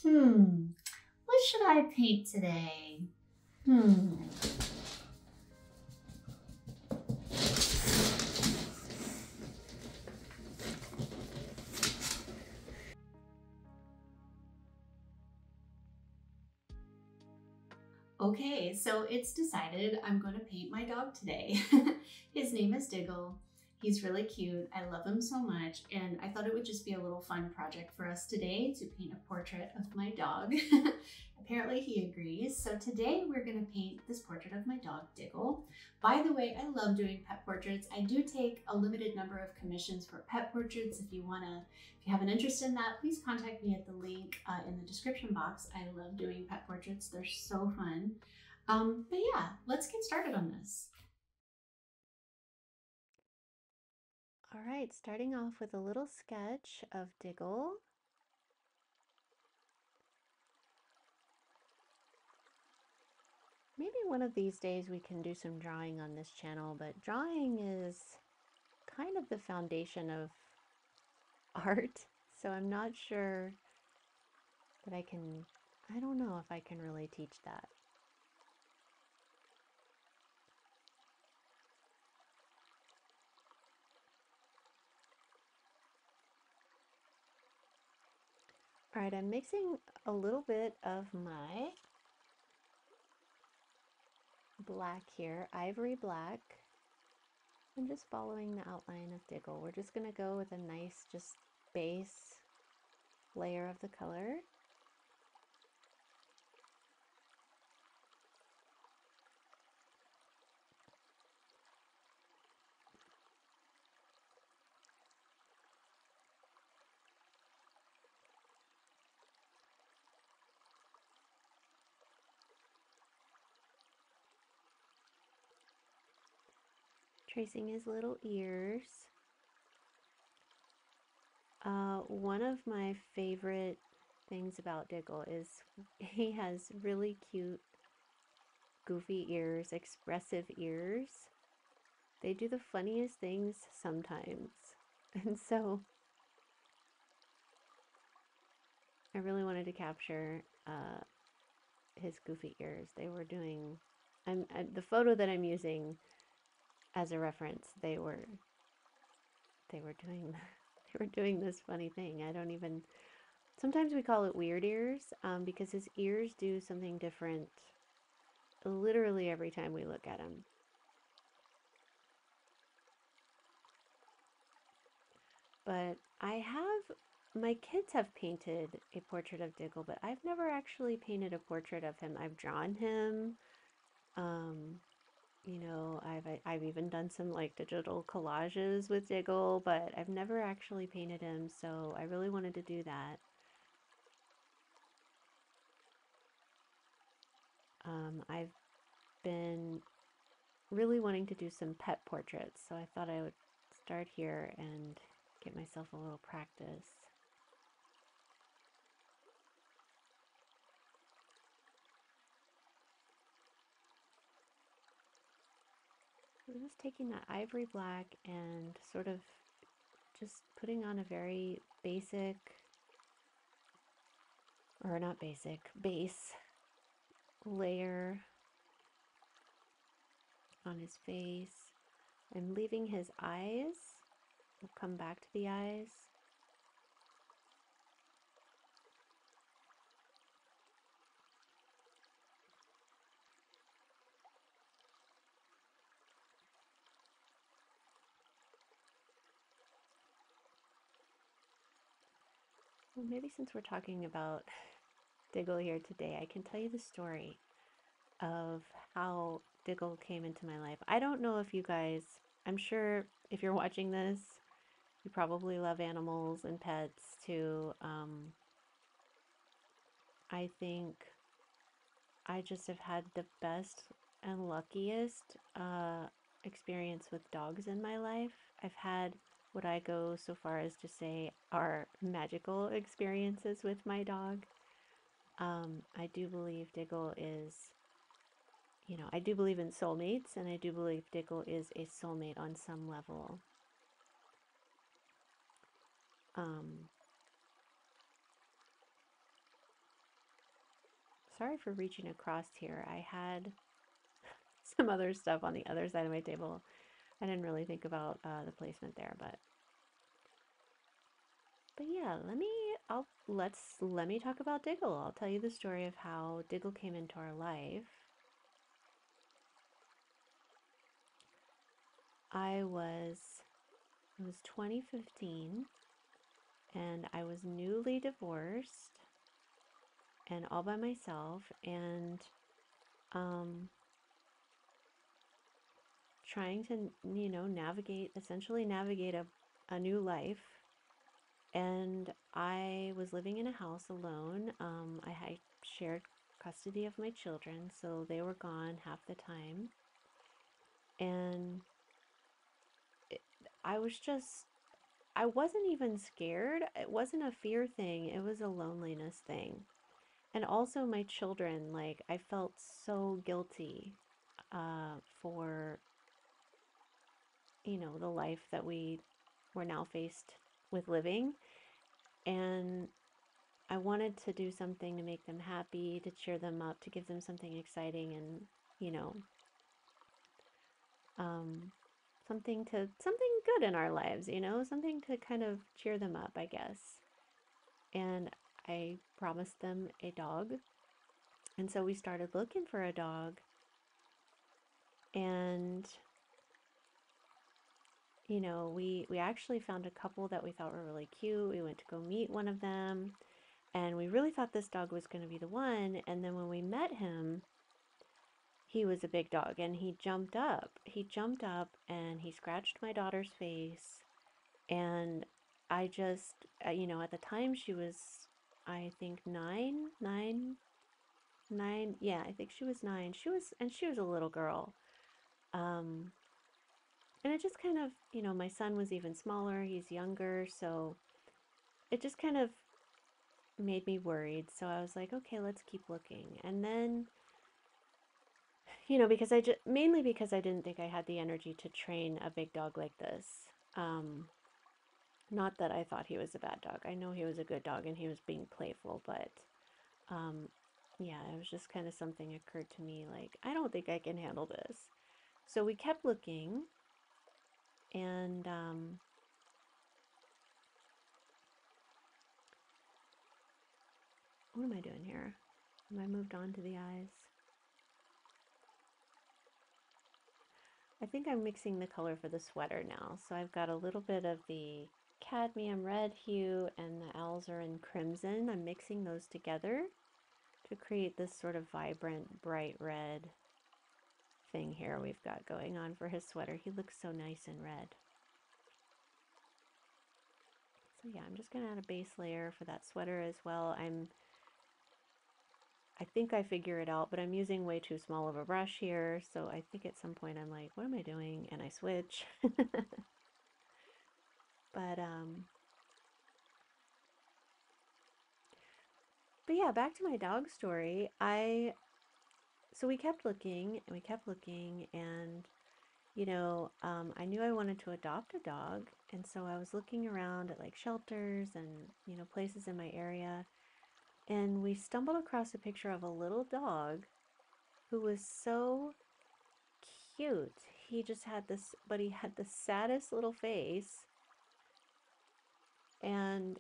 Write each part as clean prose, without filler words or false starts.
What should I paint today? Okay, so it's decided I'm going to paint my dog today. His name is Diggle. He's really cute. I love him so much, and I thought it would just be a little fun project for us today to paint a portrait of my dog. Apparently he agrees. So today we're going to paint this portrait of my dog, Diggle. By the way, I love doing pet portraits. I do take a limited number of commissions for pet portraits. If you have an interest in that, please contact me at the link in the description box. I love doing pet portraits. They're so fun. But yeah, let's get started on this. All right, starting off with a little sketch of Diggle. Maybe one of these days we can do some drawing on this channel, but drawing is kind of the foundation of art, so I'm not sure that I don't know if I can really teach that. All right, I'm mixing a little bit of my black here, Ivory Black. I'm just following the outline of Diggle. We're just going to go with a nice just base layer of the color. Tracing his little ears. One of my favorite things about Diggle is he has really cute, goofy ears, expressive ears. They do the funniest things sometimes. And so I really wanted to capture his goofy ears. They were doing, the photo that I'm using as a reference, they were doing this funny thing. I don't even, sometimes we call it weird ears because his ears do something different literally every time we look at him. But my kids have painted a portrait of Diggle, but I've never actually painted a portrait of him. I've drawn him. You know, I've even done some like digital collages with Diggle, but I've never actually painted him, so I really wanted to do that. I've been really wanting to do some pet portraits, so I thought I would start here and get myself a little practice. I'm just taking that ivory black and sort of just putting on a very basic, or not basic, base layer on his face. I'm leaving his eyes. We'll come back to the eyes. Well, maybe since we're talking about Diggle here today, I can tell you the story of how Diggle came into my life. I don't know if you guys, I'm sure if you're watching this, you probably love animals and pets too. I think I just have had the best and luckiest experience with dogs in my life. I've had what I go so far as to say are magical experiences with my dog. I do believe Diggle is, you know, I do believe in soulmates, and I do believe Diggle is a soulmate on some level. sorry for reaching across here. I had some other stuff on the other side of my table. I didn't really think about the placement there, but yeah, let me talk about Diggle. I'll tell you the story of how Diggle came into our life. It was 2015, and I was newly divorced and all by myself, and trying to, essentially navigate a new life. And I was living in a house alone. I had shared custody of my children, so they were gone half the time. And I wasn't even scared. It wasn't a fear thing, it was a loneliness thing. And also my children, like, I felt so guilty for, the life that we were now faced with living. And I wanted to do something to make them happy, to cheer them up, to give them something exciting, and, something good in our lives, something to kind of cheer them up, I guess. And I promised them a dog. And so we started looking for a dog. And, we actually found a couple that we thought were really cute. We went to go meet one of them. And we really thought this dog was going to be the one. And then when we met him, he was a big dog, and he jumped up. He jumped up and he scratched my daughter's face. And I just, at the time she was, I think, nine. Yeah, I think she was 9. She was a little girl. And it just kind of, my son was even smaller. He's younger. So it just kind of made me worried. So I was like, okay, let's keep looking. And then, because mainly because I didn't think I had the energy to train a big dog like this. Not that I thought he was a bad dog. I know he was a good dog and he was being playful, but yeah, it was just kind of something occurred to me, like, I don't think I can handle this. So we kept looking, and what am I doing here? Have I moved on to the eyes? I think I'm mixing the color for the sweater now. So I've got a little bit of the cadmium red hue and the alizarin crimson. I'm mixing those together to create this sort of vibrant, bright red thing here we've got going on for his sweater. He looks so nice in red. So yeah, I'm just going to add a base layer for that sweater as well. I think I figure it out, but I'm using way too small of a brush here. So I think at some point I'm like, what am I doing? And I switch. But yeah, back to my dog story. So we kept looking and we kept looking, and I knew I wanted to adopt a dog, and so I was looking around at like shelters and places in my area, and we stumbled across a picture of a little dog who was so cute. He just had this, but he had the saddest little face, and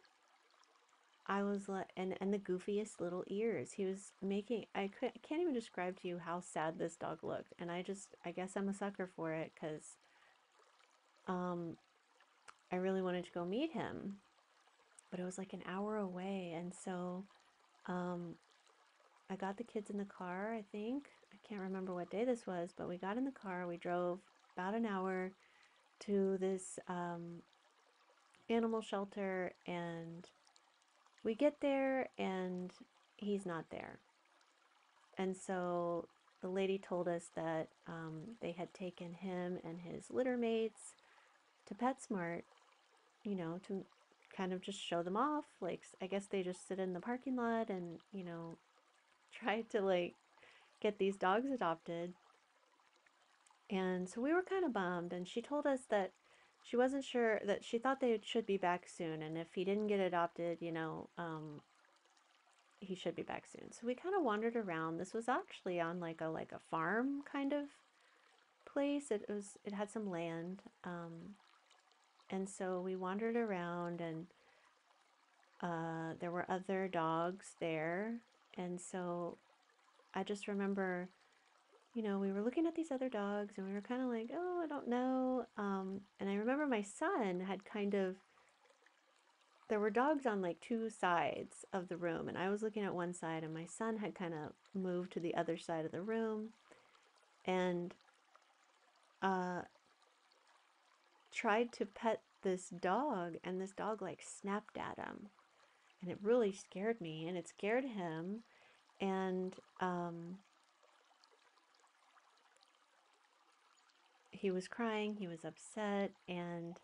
I was like, and the goofiest little ears. He was making, I can't even describe to you how sad this dog looked. And I guess I'm a sucker for it, because I really wanted to go meet him, but it was like an hour away. And so I got the kids in the car, I think. I can't remember what day this was, but we got in the car. We drove about an hour to this animal shelter, and we get there and he's not there. And so the lady told us that they had taken him and his litter mates to PetSmart, to kind of just show them off. Like, I guess they just sit in the parking lot and, try to like get these dogs adopted. And so we were kind of bummed, and she told us that she wasn't sure, that she thought they should be back soon, and if he didn't get adopted, he should be back soon. So we kind of wandered around. This was actually on like a farm kind of place. It had some land. And so we wandered around, and there were other dogs there. And so I just remember, we were looking at these other dogs and we were kind of like, oh, I don't know. And I remember my son had there were dogs on like two sides of the room, and I was looking at one side, and my son had kind of moved to the other side of the room and tried to pet this dog, and this dog like snapped at him, and it really scared me, and it scared him, and he was crying, he was upset, and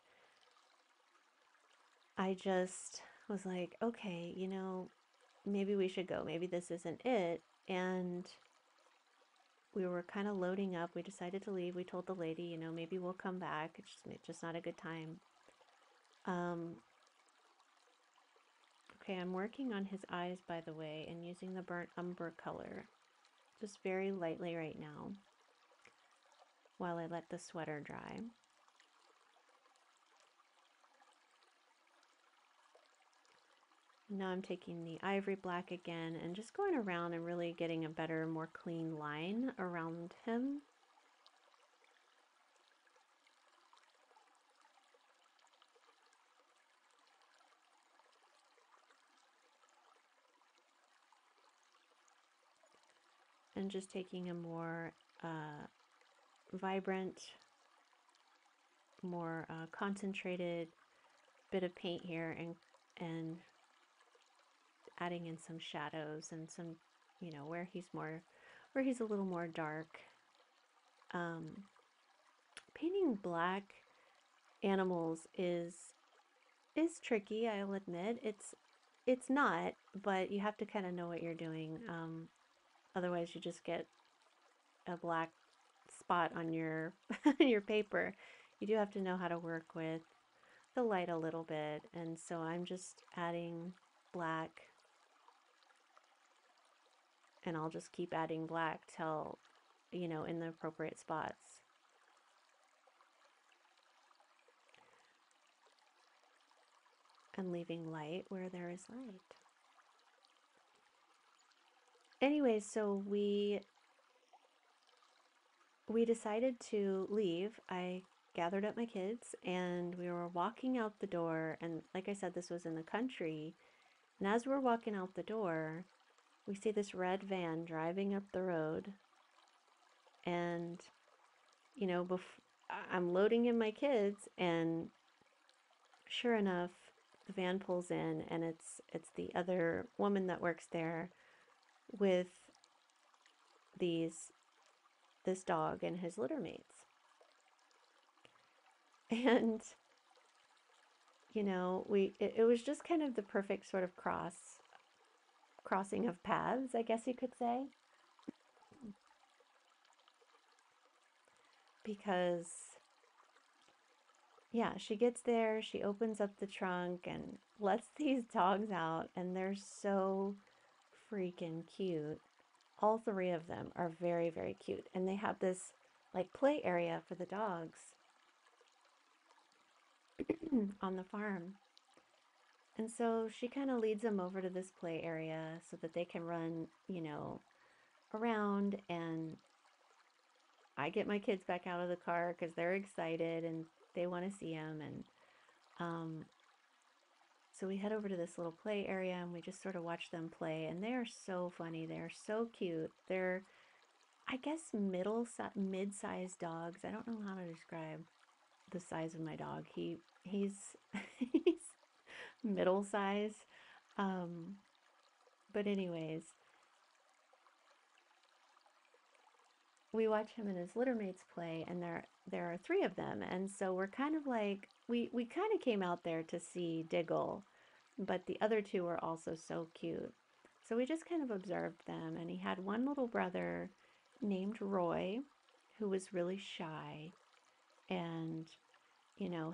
I just was like, okay, maybe we should go. Maybe this isn't it. And we were kind of loading up. We decided to leave. We told the lady, maybe we'll come back. It's just not a good time. Okay, I'm working on his eyes, by the way, and using the burnt umber color just very lightly right now while I let the sweater dry. Now I'm taking the Ivory Black again and just going around and really getting a better, more clean line around him. And just taking a more vibrant, more concentrated bit of paint here, and adding in some shadows and some, where he's a little more dark. Painting black animals is tricky, I'll admit. It's not, but you have to kind of know what you're doing. Otherwise you just get a black spot on your your paper. You do have to know how to work with the light a little bit, and so I'm just adding black, and I'll just keep adding black till, in the appropriate spots. And leaving light where there is light. Anyways, so we decided to leave. I gathered up my kids and we were walking out the door, and like I said, this was in the country, and as we're walking out the door, we see this red van driving up the road, and I'm loading in my kids, and sure enough, the van pulls in, and it's the other woman that works there with this dog and his litter mates. And it was just kind of the perfect sort of crossing of paths, I guess you could say. Because yeah, she gets there, she opens up the trunk and lets these dogs out, and they're so freaking cute. All three of them are very, very cute, and they have this like play area for the dogs on the farm. And so she kind of leads them over to this play area so that they can run, around, and I get my kids back out of the car because they're excited and they want to see them. And so we head over to this little play area and we just sort of watch them play, and they are so funny. They are so cute. They're, I guess, mid-sized dogs. I don't know how to describe the size of my dog. He's he's middle size. But anyways, we watch him and his litter mates play, and there are three of them, and so we're kind of like, we kind of came out there to see Diggle, but the other two were also so cute. So we just kind of observed them, and he had one little brother named Roy who was really shy, and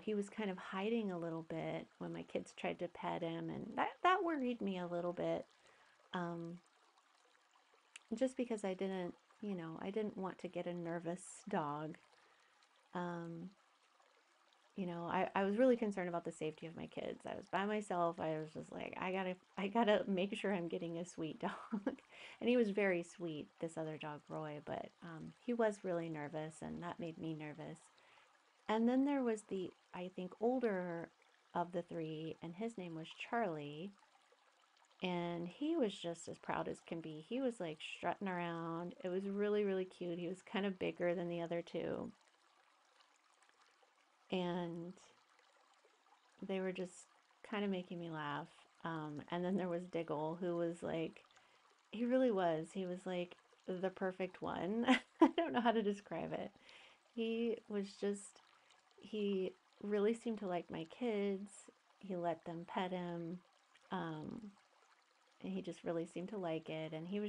he was kind of hiding a little bit when my kids tried to pet him, and that worried me a little bit. Um, just because I didn't, I didn't want to get a nervous dog. Um, I was really concerned about the safety of my kids. I was by myself. I was just like, I gotta make sure I'm getting a sweet dog. And he was very sweet, this other dog, Roy, but he was really nervous, and that made me nervous. And then there was the, I think, older of the three, and his name was Charlie. And he was just as proud as can be. He was like strutting around. It was really, really cute. He was kind of bigger than the other two. And they were just kind of making me laugh. And then there was Diggle, who was like, he really was. He was like the perfect one. I don't know how to describe it. He was just, he really seemed to like my kids. He let them pet him. And he just really seemed to like it. And he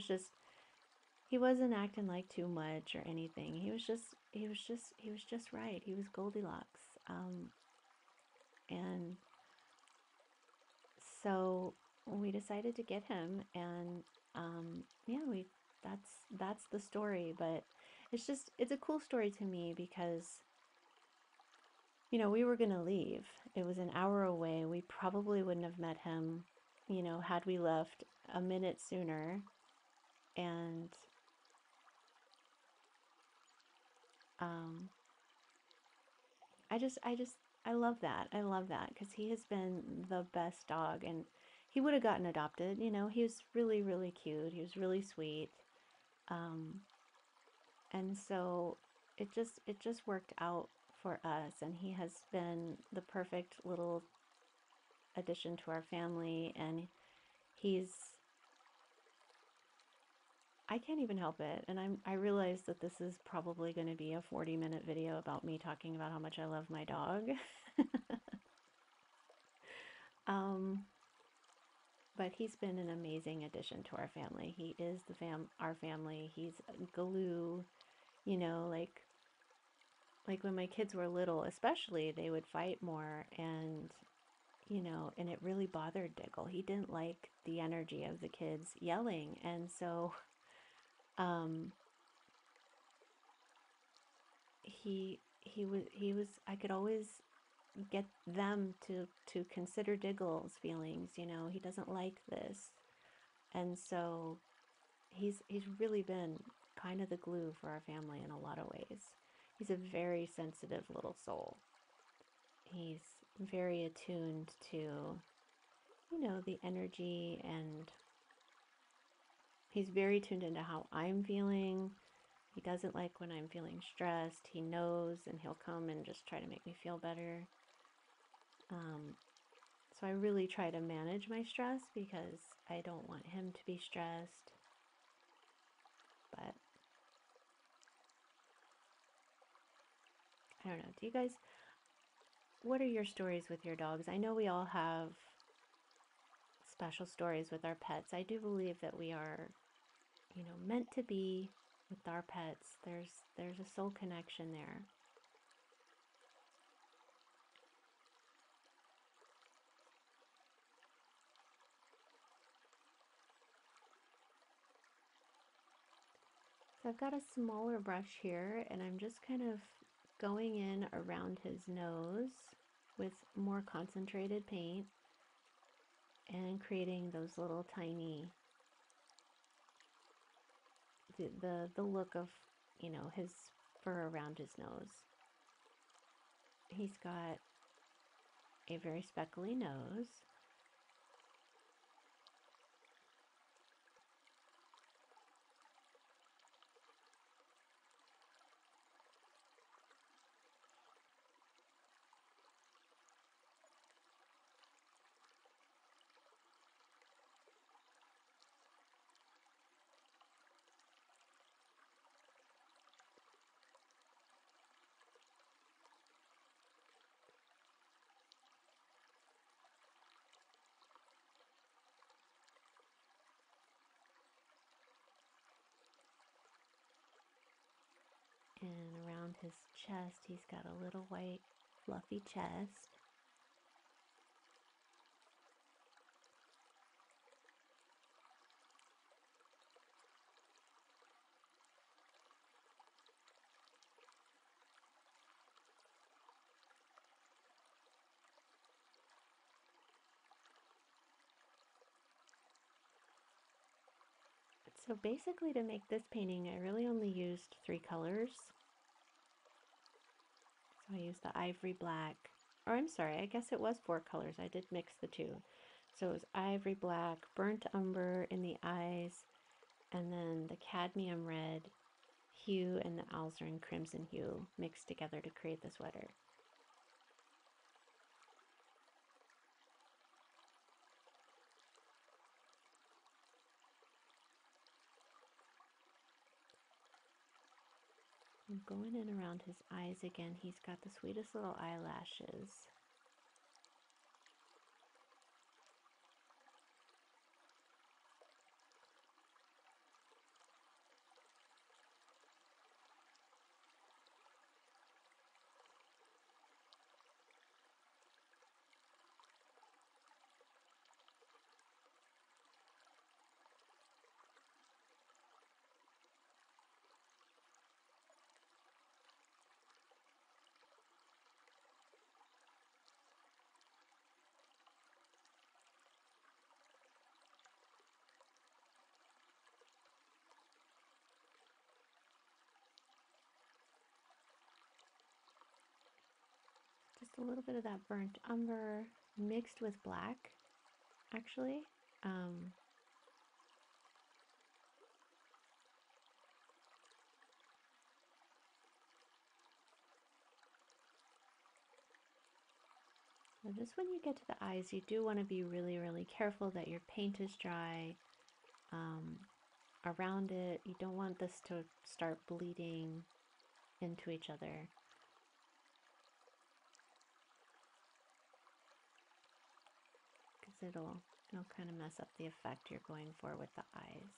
wasn't acting like too much or anything. He was just right. He was Goldilocks. And so we decided to get him, and yeah, that's the story. But it's a cool story to me because we were gonna leave. It was an hour away. We probably wouldn't have met him, had we left a minute sooner. And um, I love that. I love that because he has been the best dog, and he would have gotten adopted. He was really, really cute. He was really sweet. Um, and so it just worked out for us, and he has been the perfect little addition to our family. And he's I can't even help it. And I realize that this is probably going to be a 40-minute video about me talking about how much I love my dog. um, but he's been an amazing addition to our family. He is our family. He's glue, like when my kids were little, especially, they would fight more, and and it really bothered Diggle. He didn't like the energy of the kids yelling, and so um he was I could always get them to consider Diggle's feelings. He doesn't like this. And so he's really been kind of the glue for our family in a lot of ways. He's a very sensitive little soul. He's very attuned to, the energy, and he's very tuned into how I'm feeling. He doesn't like when I'm feeling stressed. He knows, and he'll come and just try to make me feel better. So I really try to manage my stress because I don't want him to be stressed. But I don't know. Do you guys, what are your stories with your dogs? I know we all have special stories with our pets. I do believe that we are, meant to be with our pets. There's a soul connection there. So I've got a smaller brush here, and I'm just kind of going in around his nose with more concentrated paint and creating those little tiny, the look of, his fur around his nose. He's got a very speckly nose. And around his chest, he's got a little white fluffy chest. So basically to make this painting, I really only used 3 colors. So I used the Ivory Black, or I'm sorry, I guess it was 4 colors. I did mix the two. So it was Ivory Black, Burnt Umber in the eyes, and then the Cadmium Red hue and the Alizarin Crimson hue mixed together to create the sweater. I'm going in around his eyes again. He's got the sweetest little eyelashes. Just a little bit of that burnt umber mixed with black, actually. So just when you get to the eyes, you do want to be really, really careful that your paint is dry around it. You don't want this to start bleeding into each other. Because it'll kind of mess up the effect you're going for with the eyes.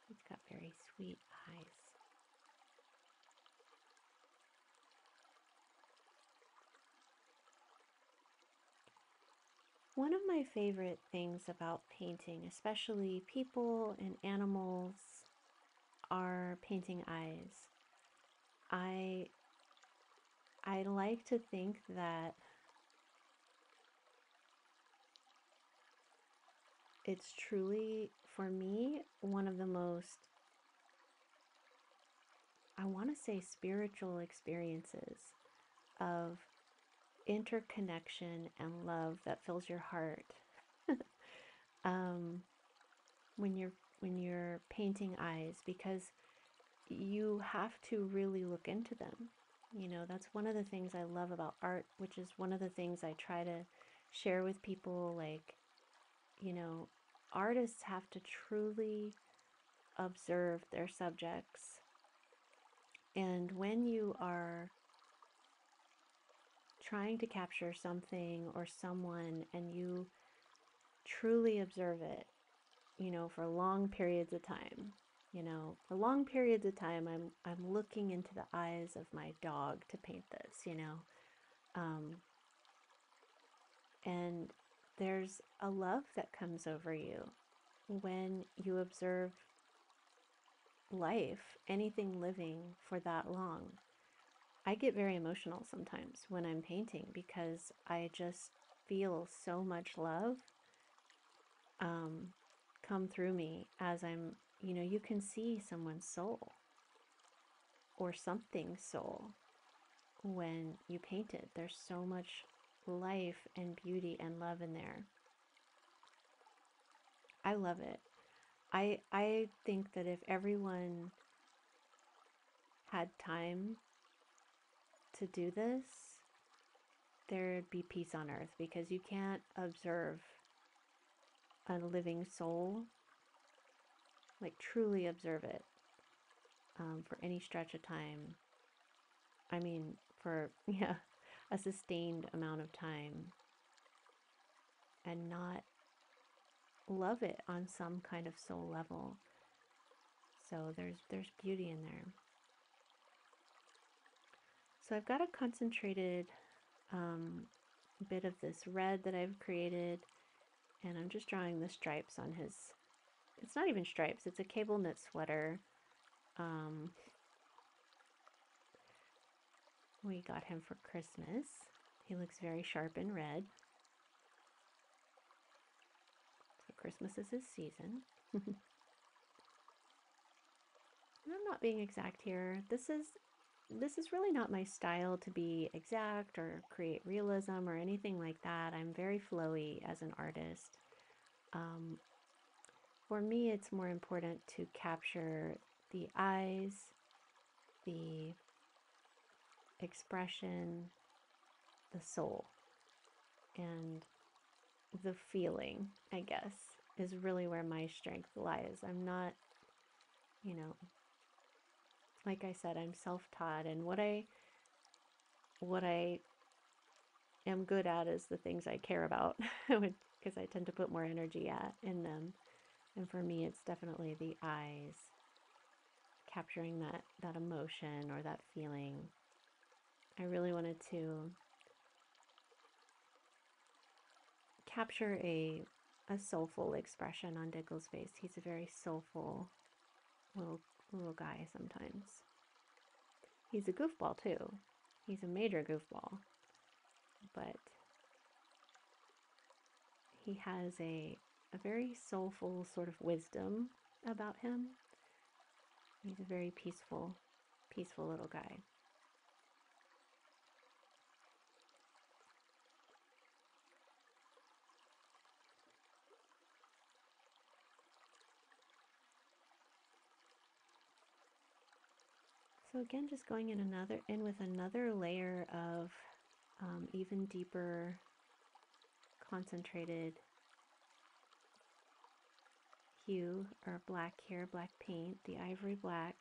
It's got very sweet eyes. One of my favorite things about painting, especially people and animals, are painting eyes. I like to think that it's truly, for me, one of the most, I want to say, spiritual experiences of interconnection and love that fills your heart. um, when you're painting eyes, because you have to really look into them. You know, that's one of the things I love about art, which is one of the things I try to share with people. Like, you know, artists have to truly observe their subjects. And when you are trying to capture something or someone and you truly observe it, you know, for long periods of time, you know, for long periods of time, I'm looking into the eyes of my dog to paint this, you know, and there's a love that comes over you when you observe life, anything living for that long. I get very emotional sometimes when I'm painting because I just feel so much love come through me as I'm, you know, you can see someone's soul or something's soul when you paint it. There's so much life and beauty and love in there. I love it. I think that if everyone had time to do this, there'd be peace on earth, because you can't observe a living soul, like truly observe it for any stretch of time. I mean, for, yeah, a sustained amount of time, and not love it on some kind of soul level. So there's beauty in there. So I've got a concentrated bit of this red that I've created, and I'm just drawing the stripes on his, it's not even stripes, it's a cable knit sweater. We got him for Christmas. He looks very sharp and red. So Christmas is his season. I'm not being exact here. This is really not my style to be exact or create realism or anything like that. I'm very flowy as an artist. For me, it's more important to capture the eyes, the expression, the soul, and the feeling, I guess, is really where my strength lies. I'm not, you know, like I said, I'm self-taught, and what I am good at is the things I care about, because I tend to put more energy in them. And for me, it's definitely the eyes, capturing that emotion or that feeling. I really wanted to capture a soulful expression on Diggle's face. He's a very soulful little guy sometimes. He's a goofball too. He's a major goofball. But he has a very soulful sort of wisdom about him. He's a very peaceful little guy. So again, just going in with another layer of even deeper concentrated hue, or black here, black paint, the Ivory Black.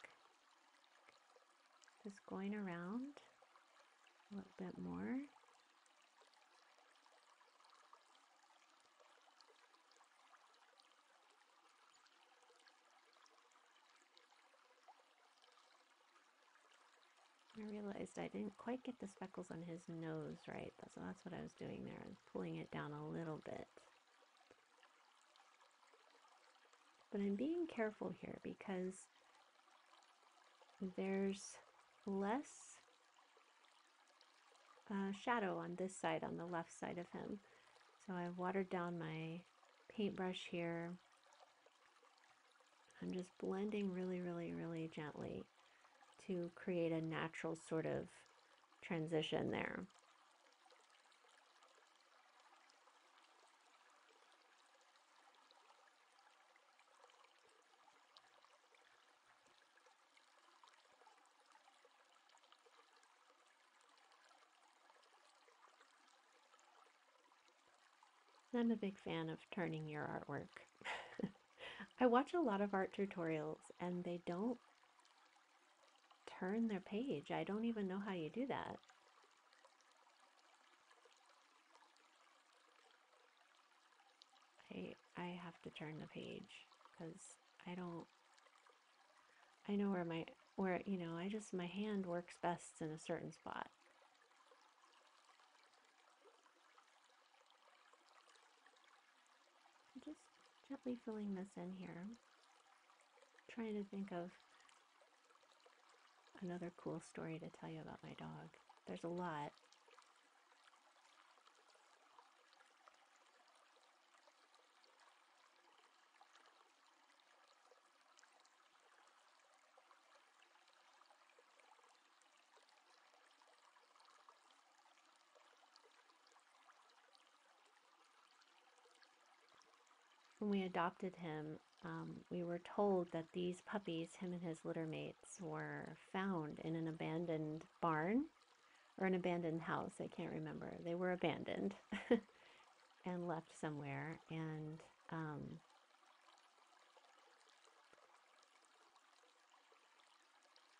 Just going around a little bit more. I realized I didn't quite get the speckles on his nose right, so that's what I was doing there. I was pulling it down a little bit. But I'm being careful here because there's less shadow on this side, on the left side of him. So I've watered down my paintbrush here. I'm just blending really, really, really gently to create a natural sort of transition there. I'm a big fan of turning your artwork. I watch a lot of art tutorials and they don't turn their page. I don't even know how you do that. I have to turn the page because I know where you know, my hand works best in a certain spot. Just gently filling this in here. Trying to think of another cool story to tell you about my dog. There's a lot. When we adopted him, we were told that these puppies, him and his litter mates, were found in an abandoned barn or an abandoned house. I can't remember. They were abandoned and left somewhere. And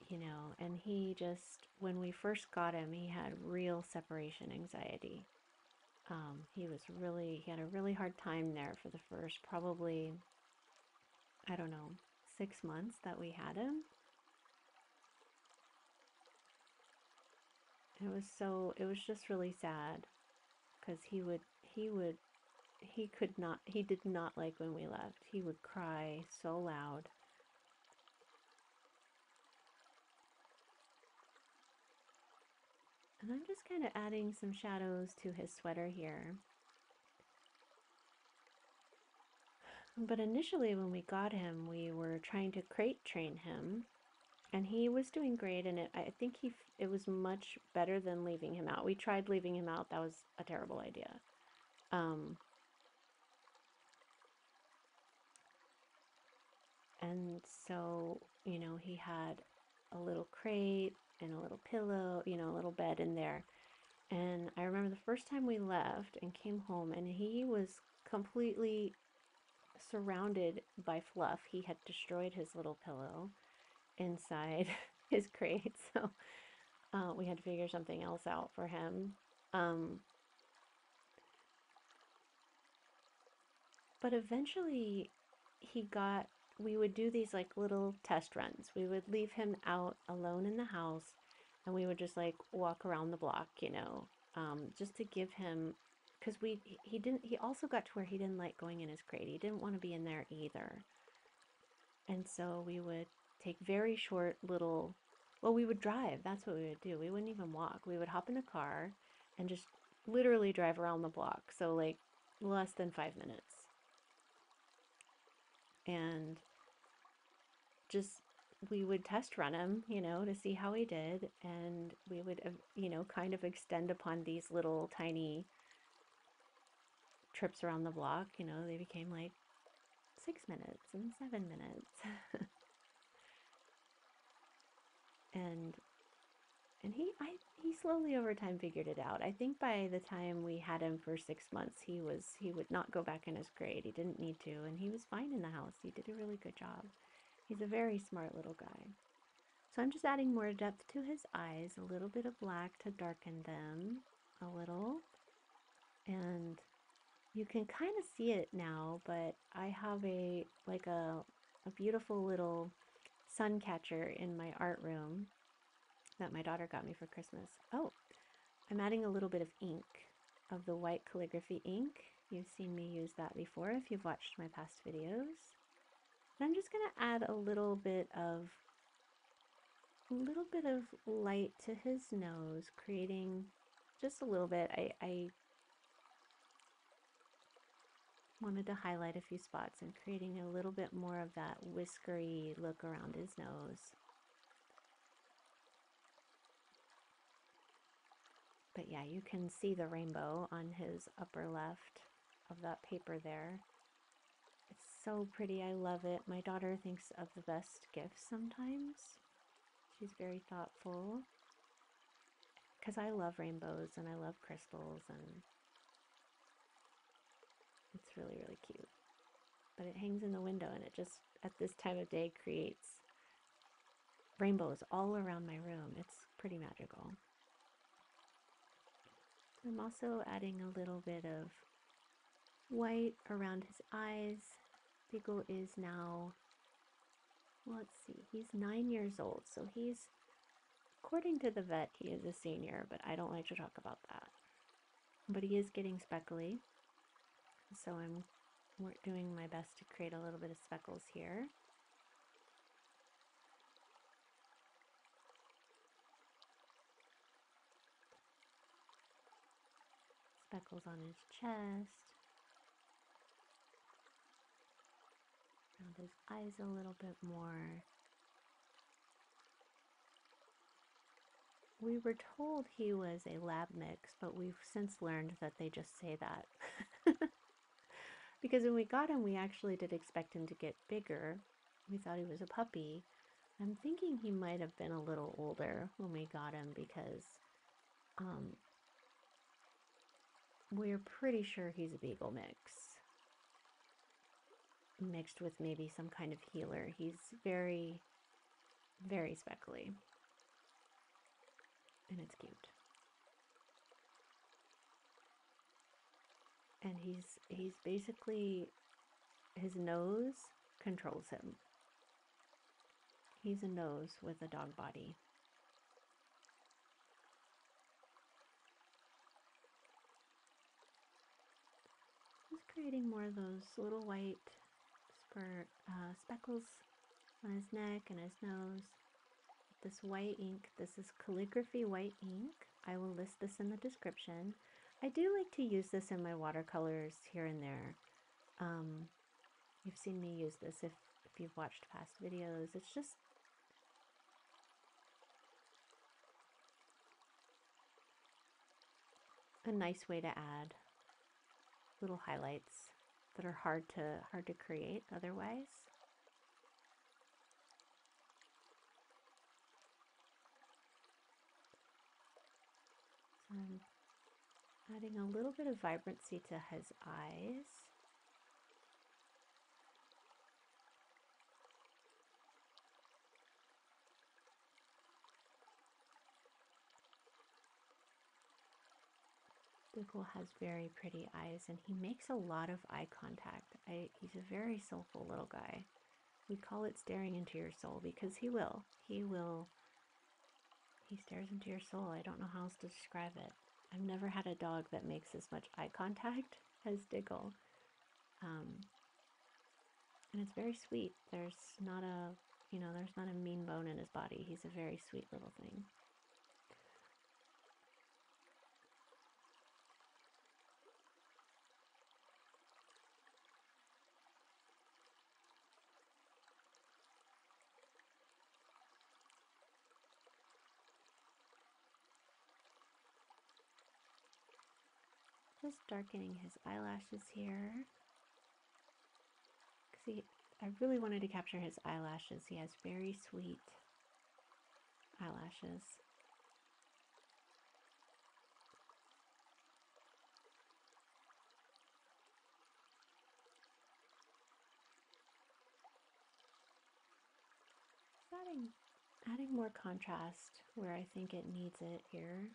You know, and he just, when we first got him, he had real separation anxiety. He had a really hard time there for the first, probably, I don't know, 6 months that we had him. It was just really sad because he did not like when we left. He would cry so loud. And I'm just kind of adding some shadows to his sweater here. But initially when we got him, we were trying to crate train him, and he was doing great, and I think it was much better than leaving him out. We tried leaving him out. That was a terrible idea. And so, you know, he had a little crate and a little pillow, you know, a little bed in there. And I remember the first time we left and came home, and he was completely surrounded by fluff. He had destroyed his little pillow inside his crate, so we had to figure something else out for him. But eventually we would do these like little test runs. We would leave him out alone in the house, and we would just like walk around the block, you know, just to give him, because he also got to where he didn't like going in his crate. He didn't want to be in there either. And so we would take very short little, well, we would drive. That's what we would do. We wouldn't even walk. We would hop in a car and just literally drive around the block. So like less than 5 minutes. And just we would test run him, you know, to see how he did, and we would, you know, kind of extend upon these little tiny trips around the block. You know, they became like 6 minutes and 7 minutes. and he slowly over time figured it out. I think by the time we had him for 6 months, he would not go back in his crate. He didn't need to, and he was fine in the house. He did a really good job. He's a very smart little guy. So I'm just adding more depth to his eyes, a little bit of black to darken them a little. And you can kind of see it now, but I have a beautiful little sun catcher in my art room that my daughter got me for Christmas. Oh, I'm adding a little bit of ink, of the white calligraphy ink. You've seen me use that before if you've watched my past videos. And I'm just going to add a little bit of light to his nose, creating just a little bit. I wanted to highlight a few spots and creating a little bit more of that whiskery look around his nose. But yeah, you can see the rainbow on his upper left of that paper there. It's so pretty. I love it. My daughter thinks of the best gifts sometimes. She's very thoughtful. Because I love rainbows and I love crystals, and it's really, really cute. But it hangs in the window, and it just, at this time of day, creates rainbows all around my room. It's pretty magical. I'm also adding a little bit of white around his eyes. Beagle is now, let's see, he's 9 years old, so he's, according to the vet, he is a senior, but I don't like to talk about that. But he is getting speckly, so I'm doing my best to create a little bit of speckles here. Speckles on his chest, around his eyes a little bit more. We were told he was a lab mix, but we've since learned that they just say that. Because when we got him, we actually did expect him to get bigger. We thought he was a puppy. I'm thinking he might have been a little older when we got him, because we're pretty sure he's a beagle mix. mixed with maybe some kind of healer. He's very, very speckly, and it's cute. And he's basically, his nose controls him. He's a nose with a dog body. Just creating more of those little white speckles on his neck and his nose. This white ink, this is calligraphy white ink. I will list this in the description. I do like to use this in my watercolors here and there. You've seen me use this if you've watched past videos. It's just a nice way to add little highlights that are hard to create otherwise. So I'm adding a little bit of vibrancy to his eyes. Diggle has very pretty eyes, and he makes a lot of eye contact. He's a very soulful little guy. We call it staring into your soul because he will. He stares into your soul. I don't know how else to describe it. I've never had a dog that makes as much eye contact as Diggle. And it's very sweet. There's not a mean bone in his body. He's a very sweet little thing. Just darkening his eyelashes here. See, I really wanted to capture his eyelashes. He has very sweet eyelashes. Adding more contrast where I think it needs it here.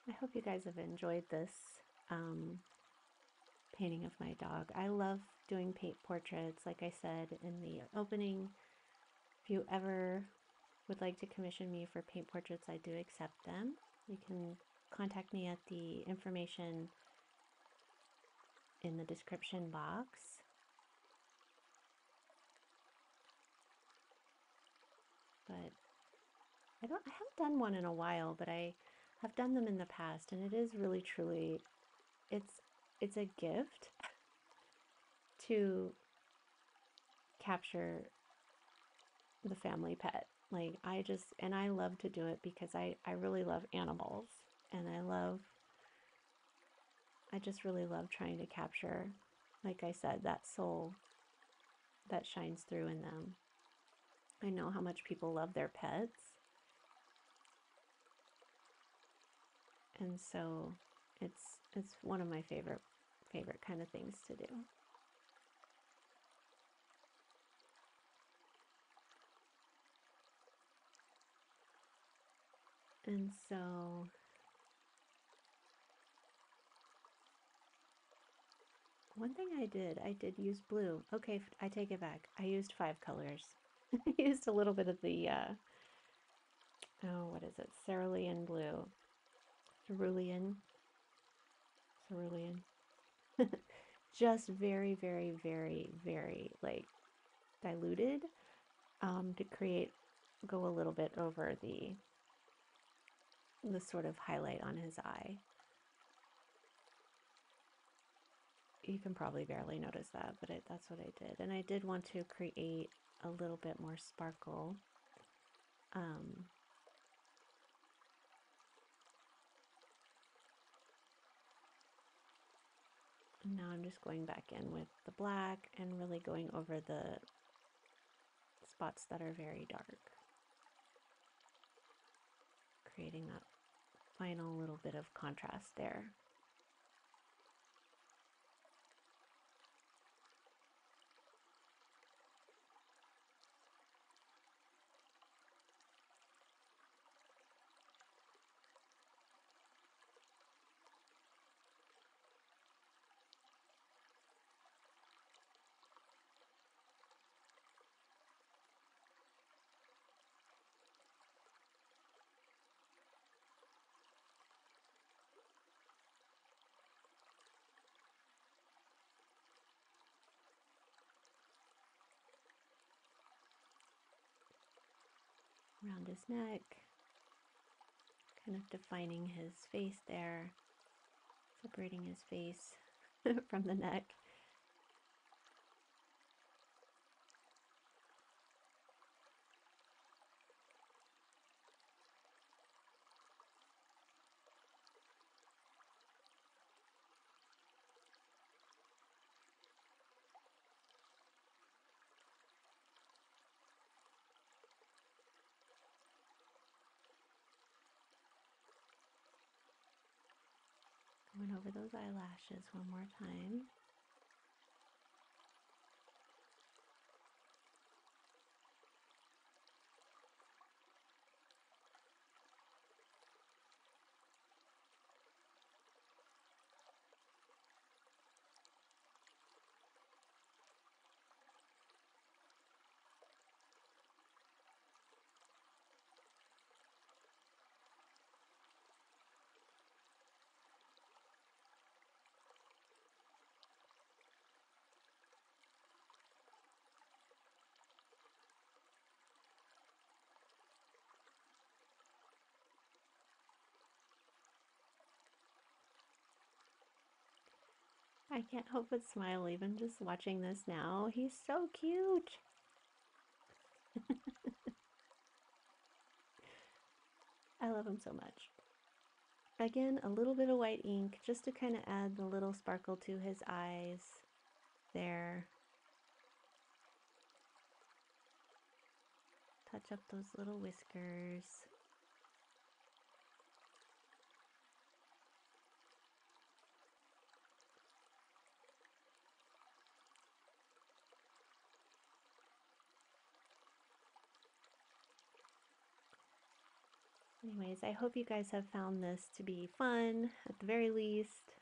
I hope you guys have enjoyed this painting of my dog. I love doing paint portraits. Like I said in the opening, if you ever would like to commission me for paint portraits, I do accept them. You can contact me at the information in the description box. But I haven't done one in a while, but I have done them in the past, and it is really truly, it's a gift to capture the family pet. Like I love to do it because I really love animals, and I just really love trying to capture, like I said, that soul that shines through in them. I know how much people love their pets. And so it's one of my favorite kind of things to do. And so one thing I did use blue. Okay, I take it back. I used 5 colors. I used a little bit of the what is it? Cerulean Blue. Cerulean. Just very, very, very, very like diluted to go a little bit over the sort of highlight on his eye. You can probably barely notice that, but that's what I did. And I did want to create a little bit more sparkle And now I'm just going back in with the black and really going over the spots that are very dark, creating that final little bit of contrast there. Around his neck, kind of defining his face there, separating his face from the neck. Going over those eyelashes one more time. I can't help but smile even just watching this now. He's so cute. I love him so much. Again, a little bit of white ink just to kind of add the little sparkle to his eyes there. Touch up those little whiskers. Anyways, I hope you guys have found this to be fun, at the very least.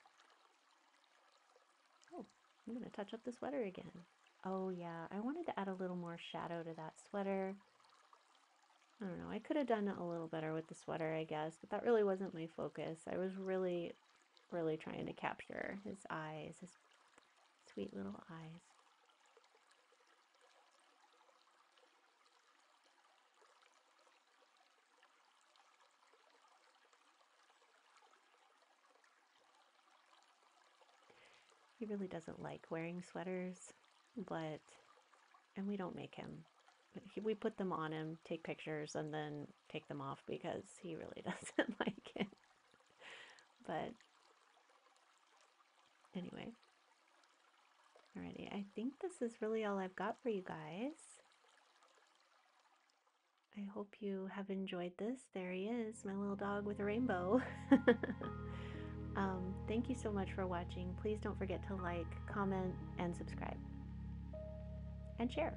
Oh, I'm going to touch up the sweater again. Oh yeah, I wanted to add a little more shadow to that sweater. I don't know, I could have done it a little better with the sweater, I guess, but that really wasn't my focus. I was really trying to capture his eyes, his sweet little eyes. He really doesn't like wearing sweaters, and we don't make him. We put them on him, take pictures, and then take them off because he really doesn't like it. But anyway, alrighty, I think this is really all I've got for you guys. I hope you have enjoyed this. There he is, my little dog with a rainbow. Thank you so much for watching. Please don't forget to like, comment, and subscribe. And share.